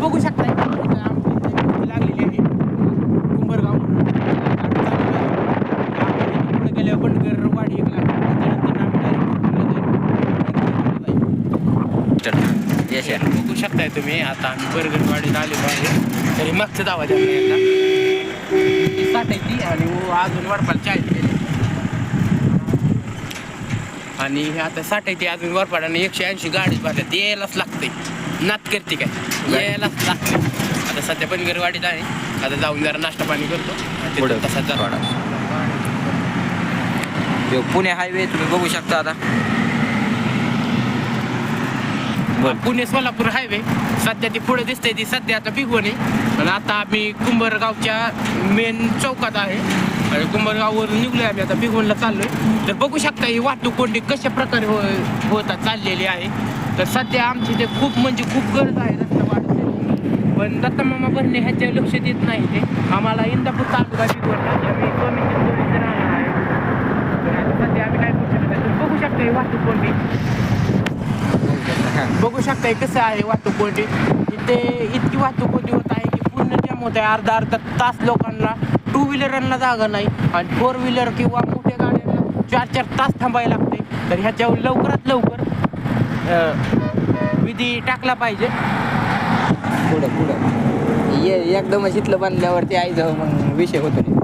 बघू शकता आमची लागलेली आहे कुंभरगाव म्हणून पुढे गेल्यावर बंडगर वाडी एक लागली त्याच्यानंतर बघू शकताय तुम्ही. आता आम्ही बरगडवाडीत आलेलो आहे. तरी मागचं दावा द्या एकदा साठायची आणि अजून वडपाला 40 गेले आणि आता साठायची अजून वरपाडाने 180 गाडी भरल्यात. यायलाच लागते नात करते काय यायलाच लागते. आता सध्या बनगरवाडीत आहे. आता जाऊन जरा नाश्ता पाणी करतो तसाच जाणार. पुणे हायवे तुम्ही बघू शकता. आता पुणे सोलापूर हायवे सध्या ती पुढे दिसते ती सध्या आता भिगवण आहे. आणि आता आम्ही कुंभरगावच्या मेन चौकात आहे आणि कुंभरगाववरून निघलोय आम्ही आता भिगवणला चाललोय. तर बघू शकता ही वाहतूक कोंडी कशा प्रकारे होता चाललेली आहे. तर सध्या आमची ते खूप म्हणजे खूप गरज आहे रस्ता वाढवण्याची. पण दत्तमामा भरणे ह्याच्यावर लक्ष देत नाही. ते आम्हाला इंदापूर तालुका भिगवणला आम्ही स्वामींच्या राहणार आहे. तर आता सध्या आम्ही काय करू शकत नाही. तर बघू शकता ही वाहतूक कोंडी बघू शकताय कसं आहे वाहतूक कोंडी. इथे इतकी वाहतूक कोंडी होत आहे की पूर्ण जाम होत आहे. अर्धा तास लोकांना 2 व्हीलरांना जागा नाही आणि 4 व्हीलर किंवा मोठ्या गाड्यांना 4 तास थांबायला लागते. तर ह्याच्यावर लवकरात लवकर विधी टाकला पाहिजे. पुढं एकदमच इथलं बांधल्यावरती आई जाऊ मग विषय होतो.